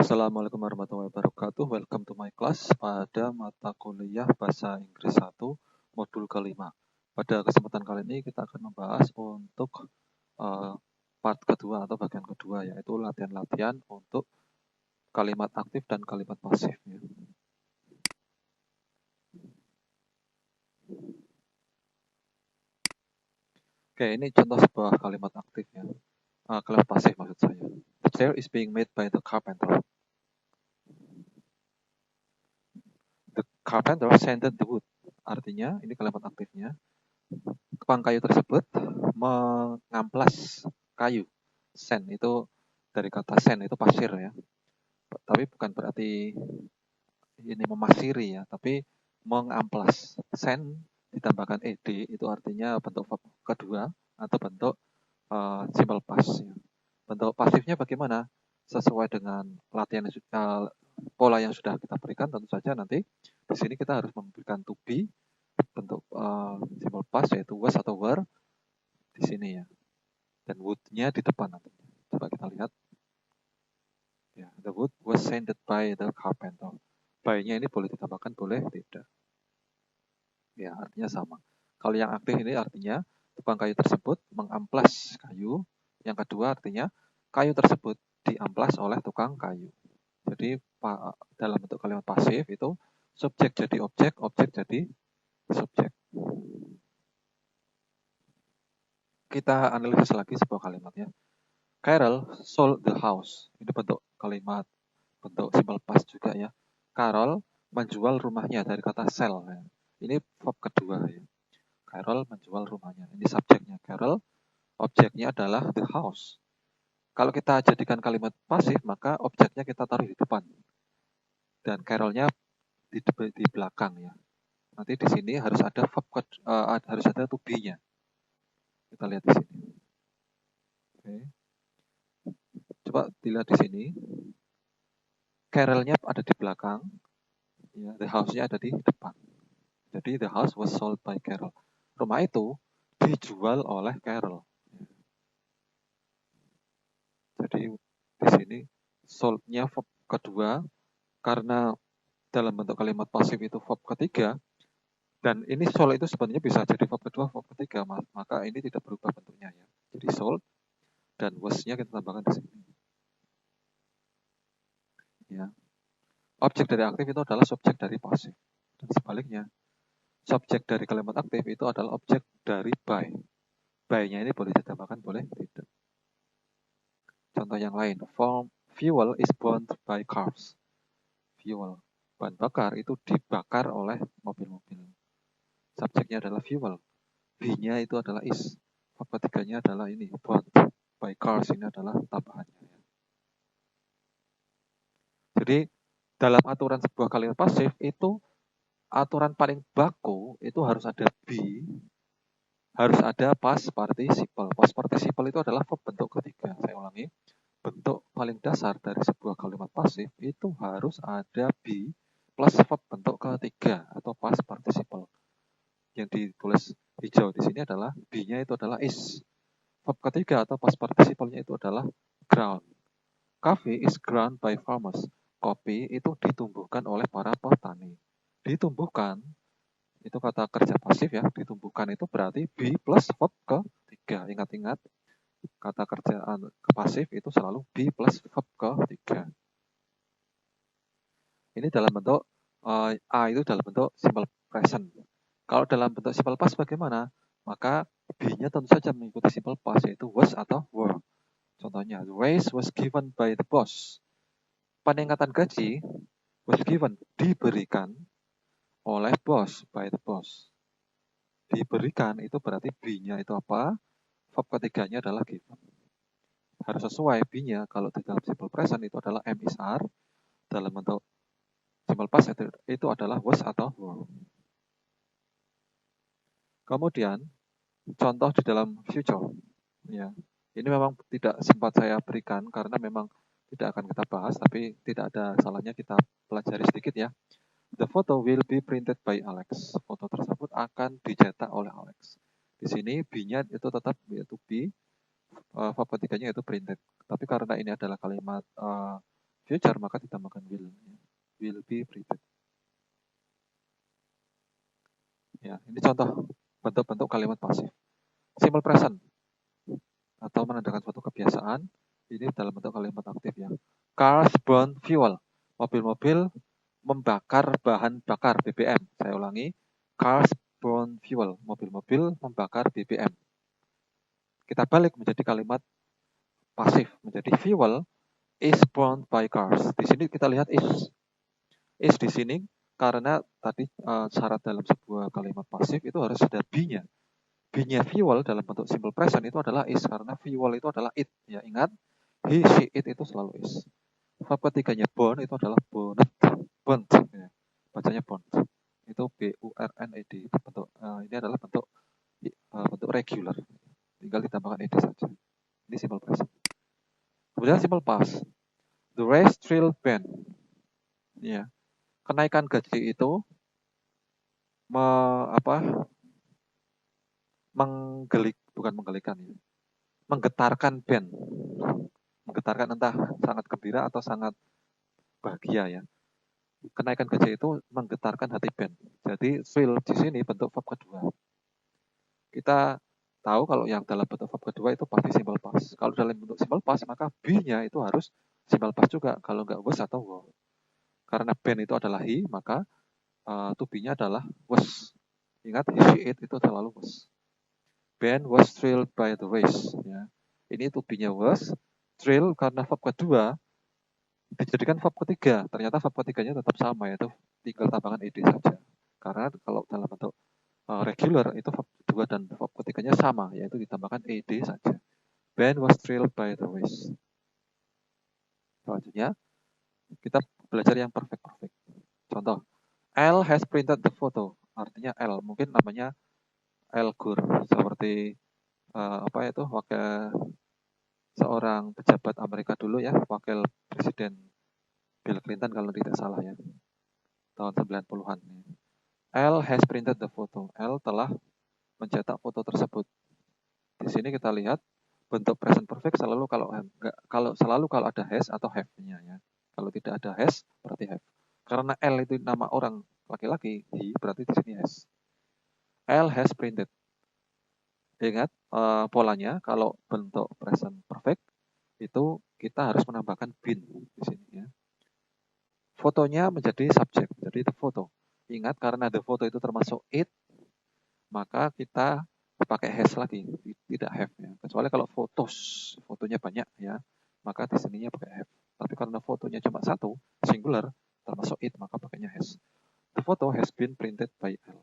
Assalamualaikum warahmatullahi wabarakatuh. Welcome to my class pada mata kuliah Bahasa Inggris 1 modul kelima. Pada kesempatan kali ini kita akan membahas untuk part kedua atau bagian kedua, yaitu latihan-latihan untuk kalimat aktif dan kalimat pasif. Oke, ini contoh sebuah kalimat aktif ya. Kalimat pasif maksud saya. The chair is being made by the carpenter. The carpenter sanded the wood. Artinya, ini kalimat aktifnya. Tukang kayu tersebut mengamplas kayu. Sand itu dari kata sand itu pasir ya. Tapi bukan berarti ini memasiri ya, tapi mengamplas. Sand ditambahkan ed itu artinya bentuk verb kedua atau bentuk simple past ya. Bentuk pasifnya bagaimana? Sesuai dengan latihan pola yang sudah kita berikan, tentu saja nanti di sini kita harus memberikan to be bentuk simple past yaitu was atau were di sini ya, dan would-nya di depan nanti. Coba kita lihat ya, the wood was sanded by the carpenter. By-nya ini boleh ditambahkan, boleh tidak ya, artinya sama. Kalau yang aktif ini artinya tukang kayu tersebut mengamplas kayu. Yang kedua artinya kayu tersebut diamplas oleh tukang kayu. Jadi dalam bentuk kalimat pasif itu subjek jadi objek, objek jadi subjek. Kita analisis lagi sebuah kalimat ya. Carol sold the house. Ini bentuk kalimat, bentuk simple past juga ya. Carol menjual rumahnya dari kata sell ya. Ini verb kedua ya. Carol menjual rumahnya. Ini subjeknya Carol, objeknya adalah the house. Kalau kita jadikan kalimat pasif, maka objeknya kita taruh di depan. Dan Carolnya di belakang ya. Nanti di sini harus ada verb harus ada to be-nya. Kita lihat di sini. Oke. Coba dilihat di sini. Carolnya ada di belakang, ya, the house-nya ada di depan. Jadi the house was sold by Carol. Rumah itu dijual oleh Carol. Jadi di sini sold-nya verb kedua, karena dalam bentuk kalimat pasif itu verb ketiga, dan ini sold itu sebenarnya bisa jadi verb kedua, verb ketiga, maka ini tidak berubah bentuknya ya. Jadi sold dan was-nya kita tambahkan di sini. Ya. Objek dari aktif itu adalah subjek dari pasif. Dan sebaliknya, subjek dari kalimat aktif itu adalah objek dari by. By-nya ini boleh ditambahkan, boleh tidak. Contoh yang lain, fuel is burned by cars. Fuel, bahan bakar itu dibakar oleh mobil-mobil. Subjeknya adalah fuel. B-nya itu adalah is. Verb ketiganya adalah ini, burned by cars, ini adalah tambahannya. Jadi dalam aturan sebuah kalimat pasif itu aturan paling baku itu harus ada be, harus ada past participle. Past participle itu adalah verb bentuk ketiga. Saya ulangi, bentuk paling dasar dari sebuah kalimat pasif itu harus ada be plus verb bentuk ketiga atau past participle. Yang ditulis hijau di sini adalah be-nya itu adalah is. Verb ketiga atau past participle-nya itu adalah ground. Coffee is ground by farmers. Kopi itu ditumbuhkan oleh para petani. Ditumbuhkan itu kata kerja pasif ya. Ditumbuhkan itu berarti be plus verb ketiga. Ingat-ingat kata kerjaan pasif itu selalu be plus verb ketiga. Ini dalam bentuk A itu dalam bentuk simple present. Kalau dalam bentuk simple past bagaimana? Maka B-nya tentu saja mengikuti simple past, yaitu was atau were. Contohnya, the raise was given by the boss. Peningkatan gaji was given, diberikan oleh boss, by the boss. Diberikan itu berarti B-nya itu apa? Verb ketiganya adalah given. Harus sesuai B-nya. Kalau di dalam simple present itu adalah am is are. Dalam bentuk simple past itu adalah was atau were. Kemudian contoh di dalam future. Ya, ini memang tidak sempat saya berikan karena memang tidak akan kita bahas, tapi tidak ada salahnya kita pelajari sedikit ya. The photo will be printed by Alex. Foto tersebut akan dicetak oleh Alex. Di sini B-nya itu tetap yaitu be, verb ketiganya itu printed. Tapi karena ini adalah kalimat future, maka ditambahkan will. Will be prepared. Ya, ini contoh bentuk-bentuk kalimat pasif. Simple present atau menandakan suatu kebiasaan, ini dalam bentuk kalimat aktif ya. Cars burn fuel. Mobil-mobil membakar bahan bakar BBM. Saya ulangi, cars burn fuel. Mobil-mobil membakar BBM. Kita balik menjadi kalimat pasif, menjadi fuel is burned by cars. Di sini kita lihat is. Is di sini karena tadi syarat dalam sebuah kalimat pasif itu harus ada be-nya. Be-nya fuel dalam bentuk simple present itu adalah is, karena fuel itu adalah it. Ya, ingat, he, she, it itu selalu is. Verb ketiganya burn itu adalah burnt. Ya. Bacanya burnt. Itu B-U-R-N-E-D. Bentuk, ini adalah bentuk regular. Tinggal ditambahkan ed saja. Ini simple present. Kemudian simple past. The race drill band. Ya. Kenaikan gaji itu menggetarkan band. Menggetarkan entah sangat gembira atau sangat bahagia ya. Kenaikan gaji itu menggetarkan hati band. Jadi thrill di sini bentuk verb kedua. Kita tahu kalau yang dalam bentuk verb kedua itu pasti simple past. Kalau dalam bentuk simple past maka be-nya itu harus simple past juga. Kalau enggak was atau were. Karena band itu adalah he, maka to be-nya adalah was. Ingat, he, she, it itu selalu was. Ben was thrilled by the race. Ya. Ini to be-nya was. Thrill karena verb kedua dijadikan verb ketiga. Ternyata verb ketiganya tetap sama, yaitu tinggal tambahan ed saja. Karena kalau dalam bentuk regular itu verb kedua dan verb ketiganya sama, yaitu ditambahkan ed saja. Ben was thrilled by the race. Selanjutnya kita belajar yang perfect. Contoh, L has printed the photo. Artinya L, mungkin namanya Al Gore, seperti wakil seorang pejabat Amerika dulu ya, wakil presiden Bill Clinton kalau tidak salah ya, tahun 90-an. L has printed the photo. L telah mencetak foto tersebut. Di sini kita lihat bentuk present perfect selalu kalau ada has atau have-nya ya. Kalau tidak ada has berarti have. Karena L itu nama orang laki-laki, berarti di sini has. L has printed. Ingat polanya, kalau bentuk present perfect itu kita harus menambahkan been di sini ya. Fotonya menjadi subjek, menjadi the photo. Ingat, karena the photo itu termasuk it, maka kita pakai has lagi, tidak have ya. Kecuali kalau fotonya banyak ya, maka di sininya pakai have. Tapi karena fotonya cuma satu, singular, termasuk it, maka pakainya has. The photo has been printed by L.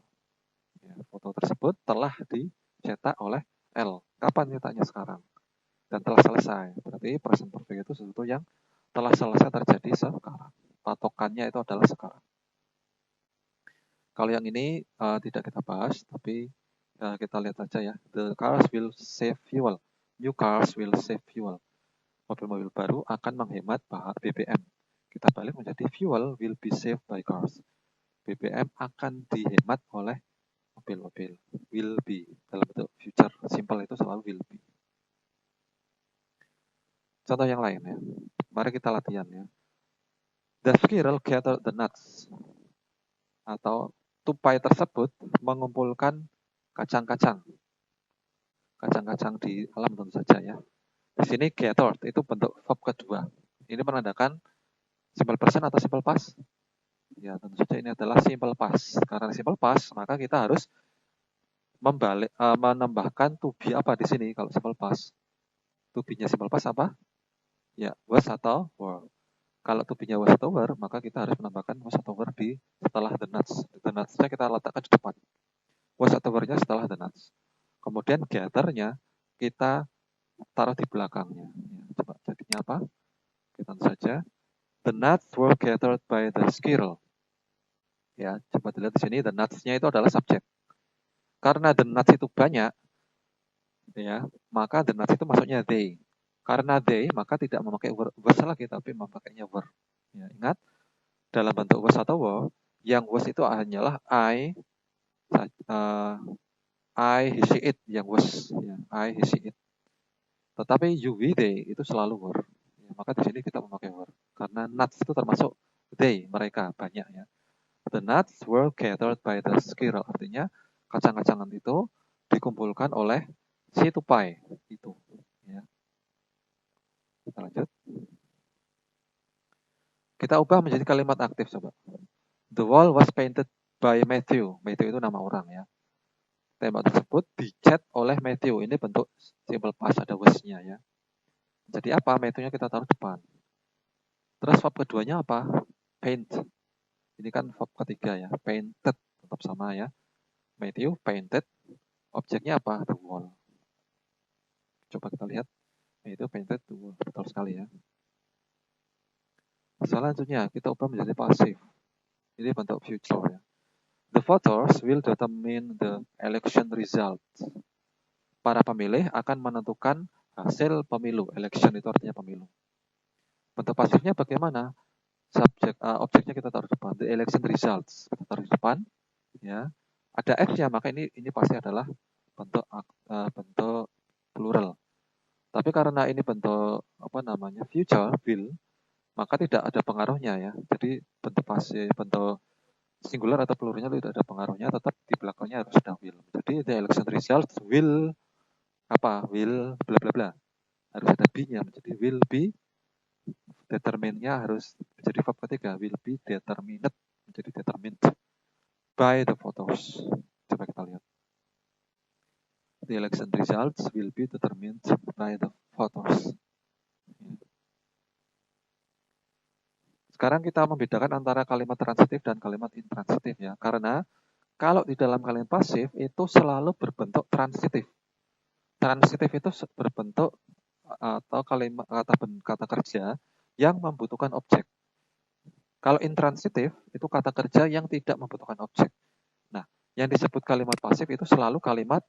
Ya, foto tersebut telah dicetak oleh L. Kapan cetaknya? Sekarang. Dan telah selesai. Berarti present perfect itu sesuatu yang telah selesai terjadi sekarang. Patokannya itu adalah sekarang. Kalau yang ini tidak kita bahas, tapi kita lihat saja ya. The cars will save fuel. New cars will save fuel. Mobil-mobil baru akan menghemat BBM. Kita balik menjadi fuel will be saved by cars. BBM akan dihemat oleh mobil-mobil. Will be dalam bentuk future simple itu selalu will be. Contoh yang lain ya. Mari kita latihan ya. The squirrel gathered the nuts. Atau tupai tersebut mengumpulkan kacang-kacang. Kacang-kacang di alam tentu saja ya. Di sini gathered itu bentuk verb kedua. Ini menandakan simple present atau simple past? Ya, tentu saja ini adalah simple past. Karena simple past, maka kita harus menambahkan to be apa di sini kalau simple past. To be-nya simple past apa? Ya, was atau were. Kalau to be-nya was atau were, maka kita harus menambahkan was atau were di setelah the nuts. The nuts-nya kita letakkan di depan. Was atau were-nya setelah the nuts. Kemudian gather-nya kita taruh di belakangnya. Ya, coba jadinya apa? Kita saja. The nuts were gathered by the squirrel. Ya, coba dilihat di sini. The nuts-nya itu adalah subjek. Karena the nuts itu banyak, ya, maka the nuts itu masuknya they. Karena they, maka tidak memakai was lagi, tapi memakainya were. Ya, ingat, dalam bentuk was atau were, yang was itu hanyalah I, he, she, it, yang was. Ya, I, he, she, it. Tetapi you, we, they, itu selalu were. Ya, maka di sini kita memakai were. Karena nuts itu termasuk they, mereka, banyak ya. The nuts were gathered by the squirrel. Artinya kacang-kacangan itu dikumpulkan oleh si tupai itu. Ya. Kita lanjut. Kita ubah menjadi kalimat aktif, coba. The wall was painted by Matthew. Matthew itu nama orang ya. Tembok tersebut dicat oleh Matthew. Ini bentuk simple past, ada was-nya ya. Jadi apa? Matthew-nya kita taruh depan. Terus verb keduanya apa? Paint. Ini kan verb ketiga ya. Painted. Tetap sama ya. Matthew painted. Objeknya apa? The wall. Coba kita lihat. Itu painted the wall. Betul sekali ya. Selanjutnya kita ubah menjadi pasif. Ini bentuk future ya. The voters will determine the election result. Para pemilih akan menentukan hasil pemilu. Election itu artinya pemilu. Bentuk pasifnya bagaimana? Objeknya kita taruh depan. The election results kita taruh depan. Ya, ada F-nya, maka ini pasti adalah bentuk plural. Tapi karena ini bentuk future will, maka tidak ada pengaruhnya ya. Jadi bentuk pasif, bentuk singular atau pluralnya tidak ada pengaruhnya, tetap di belakangnya harus ada will. Jadi the election results will will bla bla bla, harus ada be-nya, menjadi will be. Determine-nya harus menjadi verb ketiga, will be determined, menjadi determined by the voters. Coba kita lihat. The election results will be determined by the voters. Sekarang kita membedakan antara kalimat transitif dan kalimat intransitif ya. Karena kalau di dalam kalimat pasif itu selalu berbentuk transitif. Transitif itu berbentuk atau kata kerja yang membutuhkan objek. Kalau intransitif itu kata kerja yang tidak membutuhkan objek. Nah, yang disebut kalimat pasif itu selalu kalimat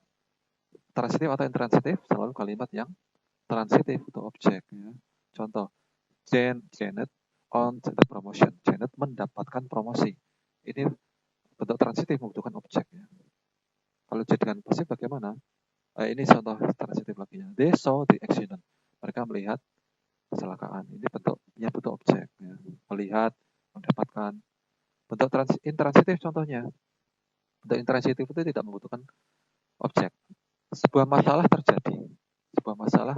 transitif atau intransitif, selalu kalimat yang transitif untuk objek ya. Contoh, Janet on the promotion. Janet mendapatkan promosi. Ini bentuk transitif membutuhkan objek ya. Kalau jadikan pasif bagaimana? Ini contoh transitif lagi ya. They saw the accident. Mereka melihat kecelakaan. Ini bentuk yang butuh objek ya. Melihat, mendapatkan. Bentuk intransitif contohnya. Bentuk intransitif itu tidak membutuhkan objek. Sebuah masalah terjadi. Sebuah masalah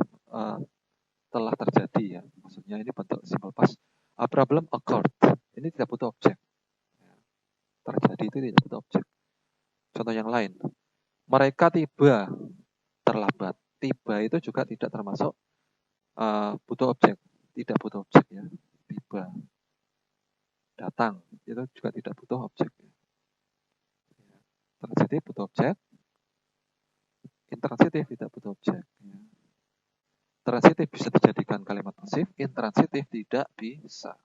telah terjadi ya. Maksudnya ini bentuk simple past. A problem occurred. Ini tidak butuh objek. Terjadi itu tidak butuh objek. Contoh yang lain. Mereka tiba terlambat. Tiba itu juga tidak termasuk butuh objek. Tidak butuh objek ya. Tiba. Datang. Itu juga tidak butuh objek. Transitif butuh objek. Intransitif tidak butuh objek. Transitif bisa dijadikan kalimat pasif, intransitif tidak bisa.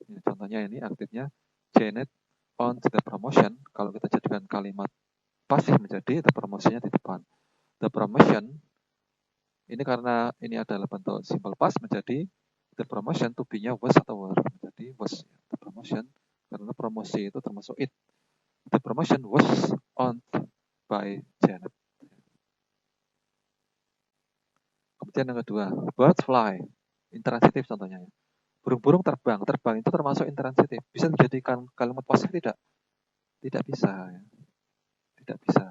Ya, contohnya ini aktifnya Janet on the promotion. Kalau kita jadikan kalimat pasif menjadi the promotionnya di depan. The promotion ini karena ini adalah bentuk simple past menjadi the promotion to be-nya was atau were. Menjadi was. The promotion karena promosi itu termasuk it. The promotion was on by Janet. Kemudian yang kedua, birds fly. Intransitif contohnya ya. Burung-burung terbang. Terbang itu termasuk intransitif. Bisa dijadikan kalimat pasif tidak? Tidak bisa. Ya. Tidak bisa.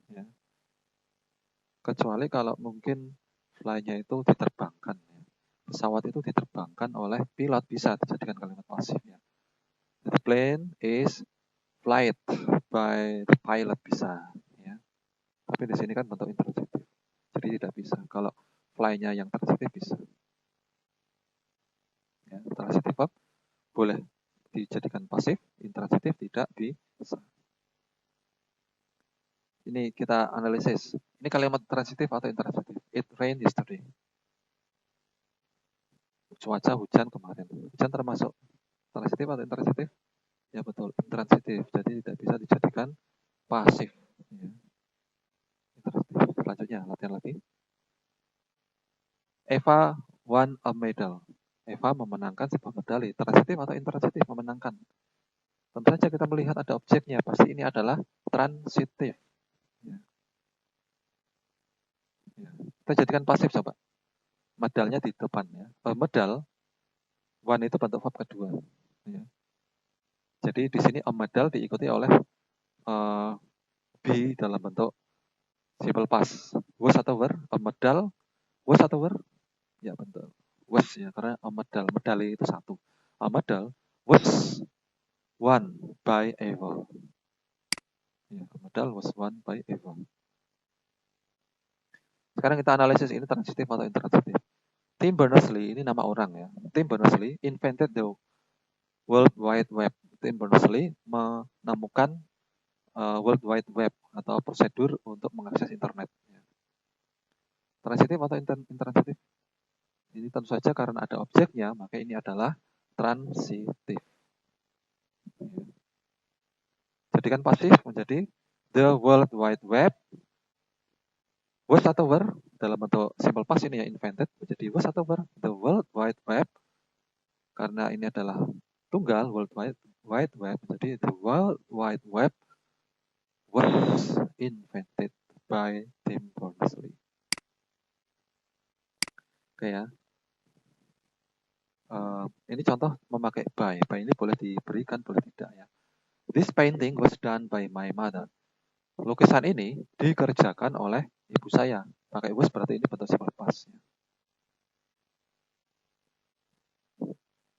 Ya. Kecuali kalau mungkin fly-nya itu diterbangkan. Ya. Pesawat itu diterbangkan oleh pilot, bisa dijadikan kalimat pasif. Ya. The plane is flight by the pilot, bisa. Ya. Tapi di sini kan bentuk intransitif. Jadi tidak bisa. Kalau fly-nya yang transitif bisa. Ya, transitif verb boleh dijadikan pasif, intransitif tidak bisa. Ini kita analisis. Ini kalimat transitif atau intransitif? It rained yesterday. Cuaca hujan kemarin. Hujan termasuk transitif atau intransitif? Ya betul, intransitif. Jadi tidak bisa dijadikan pasif. Ya. Intransitif. Selanjutnya, latihan lagi. Eva won a medal. Eva memenangkan sebuah medali. Transitif atau intransitif? Memenangkan. Tentu saja kita melihat ada objeknya. Pasti ini adalah transitif. Ya. Ya. Kita jadikan pasif coba. Medalnya di depan ya. Medal, one itu bentuk verb kedua. Ya. Jadi di sini a medal diikuti oleh be dalam bentuk simple past. Was atau were, a medal, was atau were? Ya bentuk was ya, karena a medal, medali itu satu. A medal was won by Eva. Ya, a medal was won by Eva. Sekarang kita analisis ini transitif atau intransitif. Tim Berners-Lee ini nama orang ya. Tim Berners-Lee invented the World Wide Web. Tim Berners-Lee menemukan World Wide Web atau prosedur untuk mengakses internet. Transitif atau intransitif? Ini tentu saja karena ada objeknya, maka ini adalah transitif. Jadikan pasif menjadi the World Wide Web was atau were dalam bentuk simple past ini ya, invented menjadi was atau were the World Wide Web, karena ini adalah tunggal World Wide Web menjadi the World Wide Web was invented by Tim Berners-Lee. Oke ya. Ini contoh memakai by. By ini boleh diberikan, boleh tidak ya. This painting was done by my mother. Lukisan ini dikerjakan oleh ibu saya. Pakai was berarti ini bentuk simple past.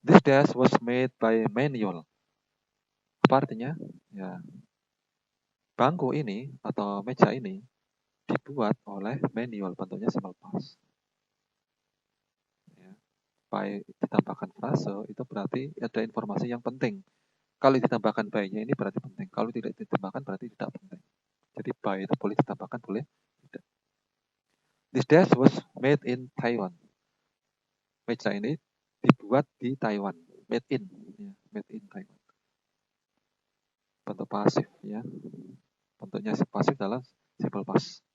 This desk was made by manual. Apa artinya? Ya, bangku ini atau meja ini dibuat oleh manual, bentuknya simple past. Ya. By ditambahkan frase itu berarti ada informasi yang penting. Kalau ditambahkan by-nya ini berarti penting. Kalau tidak ditambahkan berarti tidak penting. Jadi by itu boleh ditambahkan, boleh tidak. This desk was made in Taiwan. Meja ini dibuat di Taiwan. Made in, ya, made in Taiwan. Bentuk pasif ya. Bentuknya pasif dalam simple past.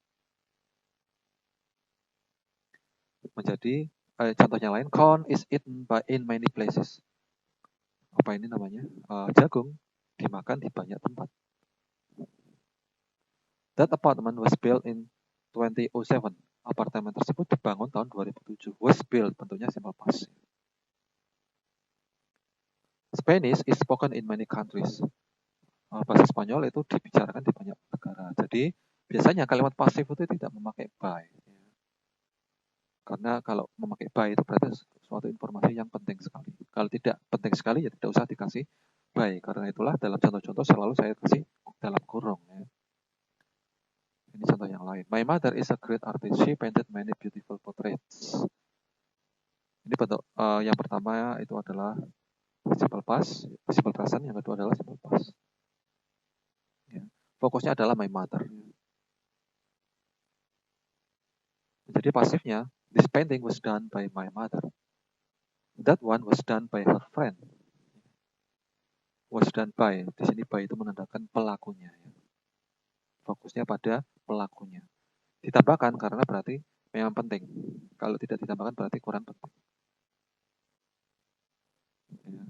Menjadi contohnya lain, corn is eaten in many places. Apa ini namanya? Jagung dimakan di banyak tempat. That apartment was built in 2007. Apartemen tersebut dibangun tahun 2007. Was built, bentuknya simple past. Spanish is spoken in many countries. Bahasa Spanyol itu dibicarakan di banyak negara. Jadi biasanya kalimat pasif itu tidak memakai by. Karena kalau memakai by itu berarti suatu informasi yang penting sekali. Kalau tidak penting sekali ya tidak usah dikasih by. Karena itulah dalam contoh-contoh selalu saya kasih dalam kurung. Ya. Ini contoh yang lain. My mother is a great artist. She painted many beautiful portraits. Ini bentuk yang pertama itu adalah simple past, simple present. Yang kedua adalah simple past. Ya. Fokusnya adalah my mother. Jadi pasifnya, this painting was done by my mother. That one was done by her friend. Was done by, di sini by itu menandakan pelakunya. Ya. Fokusnya pada pelakunya. Ditambahkan karena berarti memang penting. Kalau tidak ditambahkan berarti kurang penting. Ya.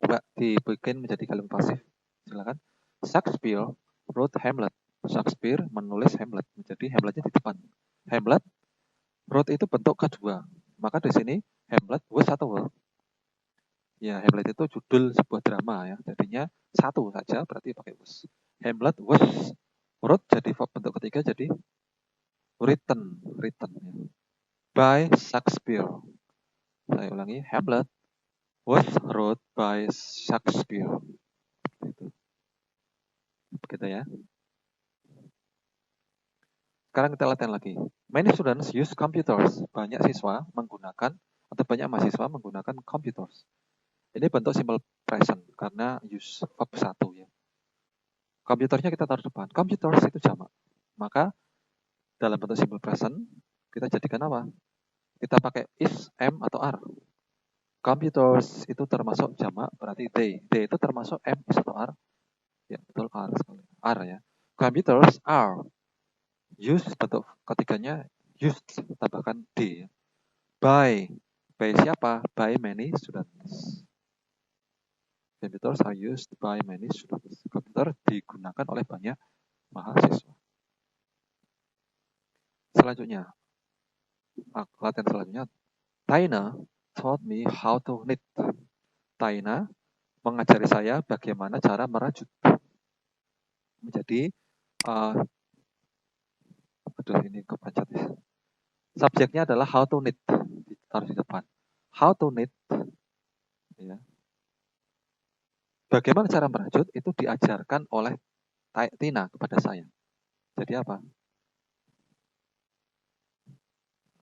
Coba dibikin menjadi kalimat pasif. Silakan. Shakespeare wrote Hamlet. Shakespeare menulis Hamlet. Jadi Hamletnya di depan. Hamlet wrote itu bentuk kedua. Maka di sini Hamlet was atau were. Ya, Hamlet itu judul sebuah drama ya. Jadinya satu saja berarti pakai was. Hamlet was wrote jadi bentuk ketiga jadi written ya. By Shakespeare. Saya ulangi, Hamlet was wrote by Shakespeare. Begitu ya. Sekarang kita latihan lagi. Many students use computers. Banyak siswa menggunakan atau banyak mahasiswa menggunakan computers. Ini bentuk simple present karena use verb 1 ya. Komputernya kita taruh depan. Computers itu jamak. Maka dalam bentuk simple present kita jadikan apa? Kita pakai is, am, atau are. Computers itu termasuk jamak berarti they. They itu termasuk am, is, atau are. Ya betul, are sekali. Are ya. Computers are. Use bentuk ketiganya used, tambahkan d. By siapa? By many students. Computers are used by many students. Komputer digunakan oleh banyak mahasiswa. Selanjutnya, Latihan selanjutnya, Taina taught me how to knit. Taina mengajari saya bagaimana cara merajut. Menjadi, aduh ini kepencet ya. Subjeknya adalah how to knit, ditaruh di depan. How to knit, ya. Bagaimana cara merajut itu diajarkan oleh Tina kepada saya. Jadi apa?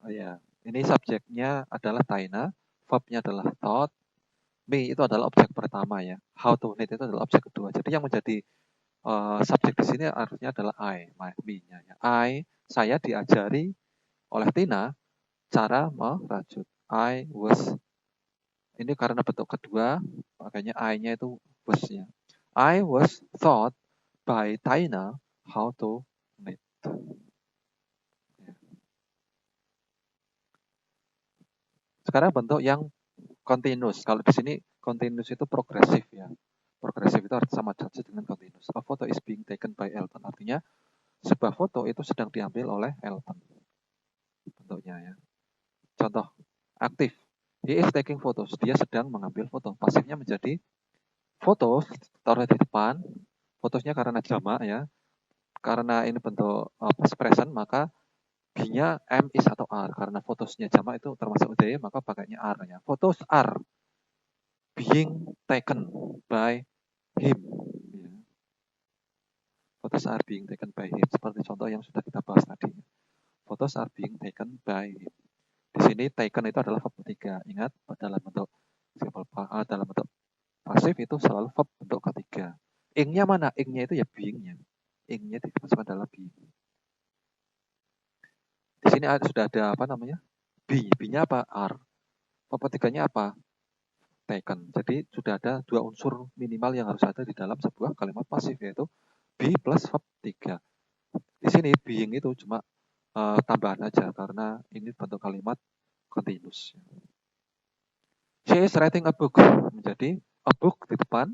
Oh ya, ini subjeknya adalah Taina, verbnya adalah taught, me itu adalah objek pertama ya. How to knit itu adalah objek kedua. Jadi yang menjadi subjek di sini harusnya adalah me-nya ya. Saya diajari oleh Tina cara merajut. Ini karena bentuk kedua, makanya I-nya itu was-nya. I was taught by Taina how to knit. Sekarang bentuk yang continuous. Kalau di sini continuous itu progresif ya. Progresif itu sama saja dengan continuous. A photo is being taken by Elton. Artinya sebuah foto itu sedang diambil oleh Elton. Bentuknya ya. Contoh, aktif. He is taking photos. Dia sedang mengambil foto. Pasifnya menjadi foto, taruh di depan. Fotosnya karena jamak ya. Karena ini bentuk present, maka B-nya M is atau R. Karena fotosnya jamak itu termasuk D, maka pakainya R ya. Photos are being taken by him. Ya. Photos are being taken by him. Seperti contoh yang sudah kita bahas tadi. Photos are being taken by him. Di sini taken itu adalah verb ketiga. Ingat, dalam bentuk dalam bentuk pasif itu selalu verb bentuk ketiga. Ing-nya mana? Ing-nya itu ya being-nya. Ing-nya dimasukkan dalam being. Di sini sudah ada apa namanya? B-nya apa? R. Verb ketiganya apa? Taken. Jadi sudah ada dua unsur minimal yang harus ada di dalam sebuah kalimat pasif, yaitu be plus verb 3. Di sini being itu cuma tambahan aja karena ini bentuk kalimat continuous. She is writing a book. Menjadi a book di depan.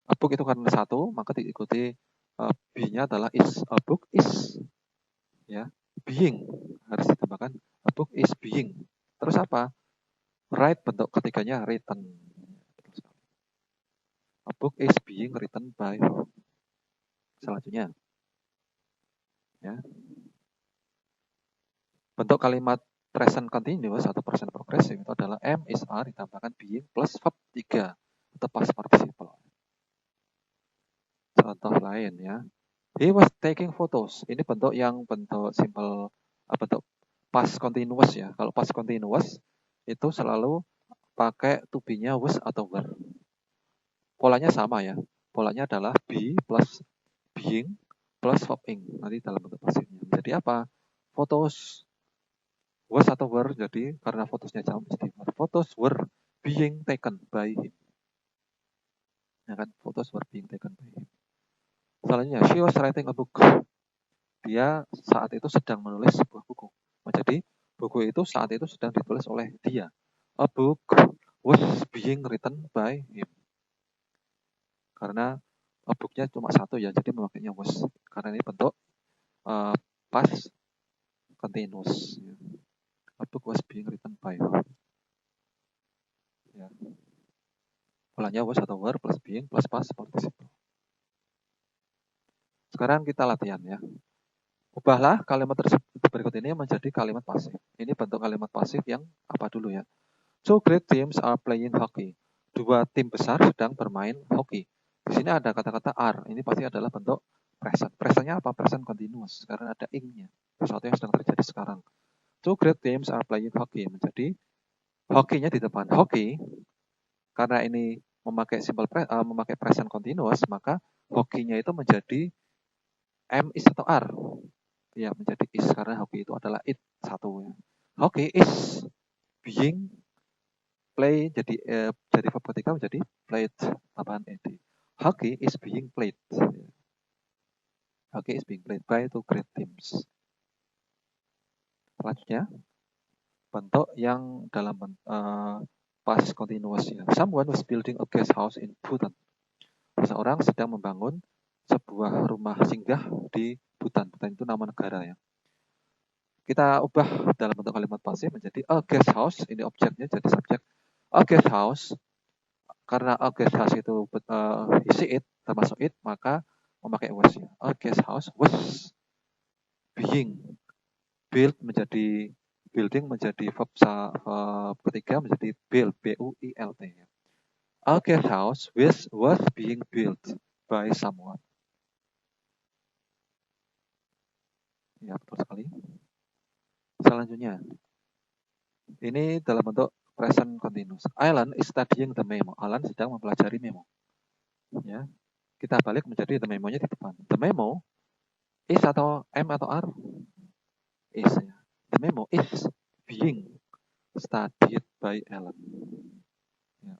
A book itu karena satu, maka diikuti B-nya adalah is. A book is ya being, harus ditambahkan a book is being. Terus apa? Write bentuk ketiganya written. A book is being written by. Selanjutnya ya. Bentuk kalimat present continuous atau present progressive itu adalah am is are ditambahkan being plus verb 3 atau past participle. Contoh lain ya. He was taking photos. Ini bentuk yang bentuk simple, bentuk past continuous ya. Kalau past continuous itu selalu pakai to be-nya was atau were. Polanya sama ya. Polanya adalah be plus being plus verb ing. Nanti dalam bentuk pasifnya. Jadi apa? Photos was atau were, jadi karena fotosnya jam jadi photos were being taken by him. Ya kan? Photos were being taken by him. Selanjutnya, she was writing a book. Dia saat itu sedang menulis sebuah buku. Jadi buku itu saat itu sedang ditulis oleh dia. A book was being written by him. Karena a book-nya cuma satu ya, jadi memakainya was. Karena ini bentuk past continuous. A book was being written by him. Ya. Polanya was atau were plus being plus past participle. Sekarang kita latihan ya. Ubahlah kalimat tersebut berikut ini menjadi kalimat pasif. Ini bentuk kalimat pasif yang apa dulu ya. Two great teams are playing hockey. Dua tim besar sedang bermain hoki. Di sini ada kata-kata are. Ini pasti adalah bentuk present. Presentnya apa? Present continuous. Karena ada ing-nya. Sesuatu yang sedang terjadi sekarang. Two great teams are playing hockey. Menjadi hokinya di depan. Hoki, karena ini memakai memakai present continuous, maka hokinya itu menjadi am is atau are. Ya, menjadi is karena hoki itu adalah it satu. Hoki is being play jadi verb ketiga menjadi played tambahan ed. Hockey is being played. Hockey is being played by two great teams. Selanjutnya bentuk yang dalam past continuous ya. Someone was building a guest house in Bhutan. Seseorang sedang membangun sebuah rumah singgah di Bhutan. Bhutan itu nama negara ya. Kita ubah dalam bentuk kalimat pasif menjadi a guest house. Ini objeknya jadi subjek. A guest house. Karena a guest house itu isi it, termasuk it, maka memakai was-nya. A guest house was being built menjadi building menjadi verb ketiga menjadi build, B-U-I-L-T. A guest house was being built by someone. Ya, betul sekali. Selanjutnya, ini dalam bentuk present continuous. Alan is studying the memo. Alan sedang mempelajari memo. Ya, kita balik menjadi the memo-nya di depan. The memo is atau M atau R? Is. Ya. The memo is being studied by Alan. Ya.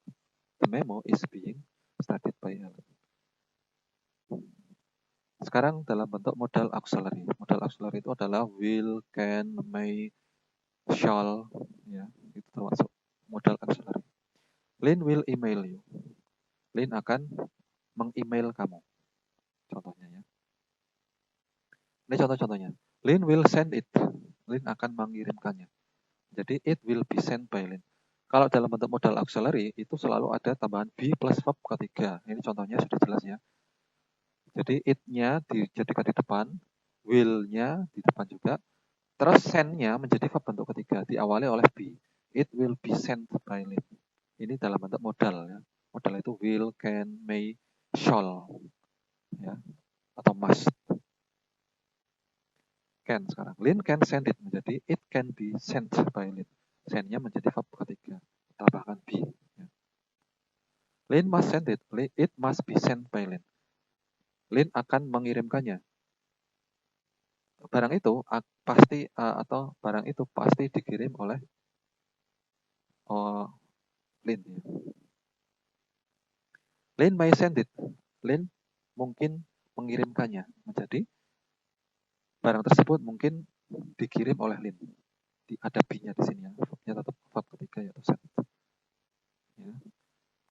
The memo is being studied by Alan. Sekarang dalam bentuk modal auxiliary. Modal auxiliary itu adalah will, can, may, shall, ya, itu termasuk modal auxiliary. Lynn will email you. Lynn akan meng-email kamu. Contohnya ya. Ini contoh-contohnya. Lynn will send it. Lynn akan mengirimkannya. Jadi it will be sent by Lynn. Kalau dalam bentuk modal auxiliary itu selalu ada tambahan be plus verb ketiga. Ini contohnya sudah jelas ya. Jadi it-nya dijadikan di depan, will-nya di depan juga. Terus send-nya menjadi verb bentuk ketiga, diawali oleh be. It will be sent by Lynn. Ini dalam bentuk modal ya. Modal itu will, can, may, shall, ya, atau must. Can sekarang. Lynn can send it menjadi it can be sent by Lynn. Send-nya menjadi verb ketiga, tambahkan be. Ya. Lynn must send it. It must be sent by Lynn. Lynn akan mengirimkannya. Barang itu pasti atau barang itu pasti dikirim oleh Lynn. Ya. Lynn may send it. Lynn mungkin mengirimkannya menjadi barang tersebut mungkin dikirim oleh Lynn. Ada be-nya di sini ya. Verb-nya tetap verb ketiga yaitu send. Ya.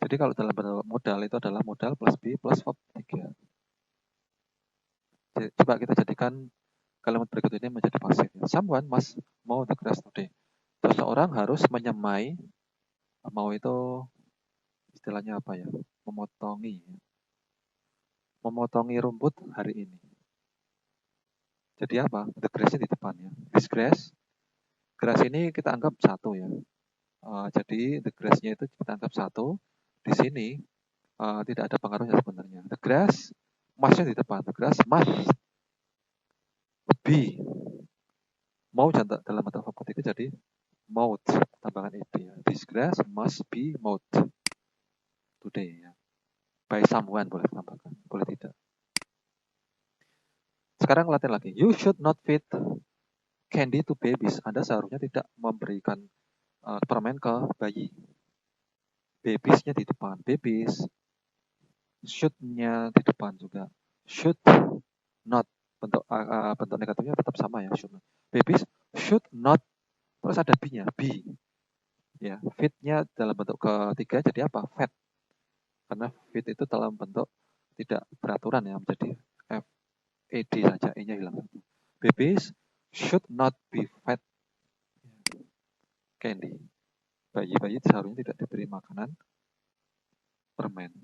Jadi kalau dalam modal itu adalah modal plus be plus verb ketiga. Coba kita jadikan kalimat berikut ini menjadi pasif. Someone must mow the grass today. Seseorang harus menyemai, mau itu istilahnya apa ya? Memotongi rumput hari ini. Jadi apa? The grass-nya di depan ya. This grass ini kita anggap satu ya. Jadi the grass-nya itu kita anggap satu. Di sini tidak ada pengaruhnya sebenarnya. The grass must-nya di depan. The grass must be. Mau dalam bentuk verb ketiga jadi mowed, tambahan ed ya. This grass must be mowed today ya. By someone boleh tambahkan, boleh tidak. Sekarang latihan lagi. You should not feed candy to babies. Anda seharusnya tidak memberikan permen ke bayi. Babies-nya di depan. Babies. Should-nya di depan juga. Should not. Bentuk negatifnya tetap sama ya. Should not. Babies should not. Terus ada be-nya. Be. Ya, feed-nya dalam bentuk ketiga jadi apa? Fed. Karena feed itu dalam bentuk tidak beraturan ya, menjadi FED saja, E-nya hilang. Babies should not be fed candy. Bayi-bayi seharusnya tidak diberi makanan permen.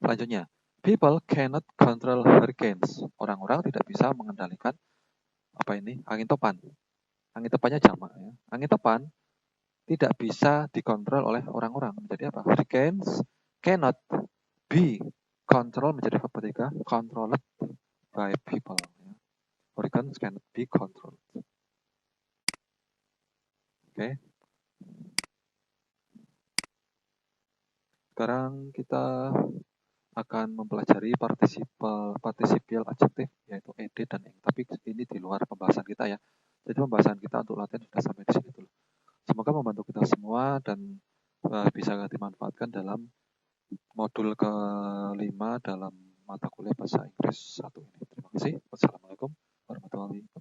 Selanjutnya, people cannot control hurricanes. Orang-orang tidak bisa mengendalikan angin topan. Angin topannya jamak ya. Angin topan tidak bisa dikontrol oleh orang-orang. Jadi apa? Hurricanes cannot be controlled menjadi verb ketiga, controlled by people. Hurricanes cannot be controlled. Oke. Sekarang kita akan mempelajari partisipial adjektif yaitu ed dan ing. Tapi ini di luar pembahasan kita ya. Jadi pembahasan kita untuk latihan sudah sampai di sini dulu. Semoga membantu kita semua dan bisa dimanfaatkan dalam modul ke-5 dalam mata kuliah bahasa Inggris 1 ini. Terima kasih. Wassalamualaikum warahmatullahi wabarakatuh.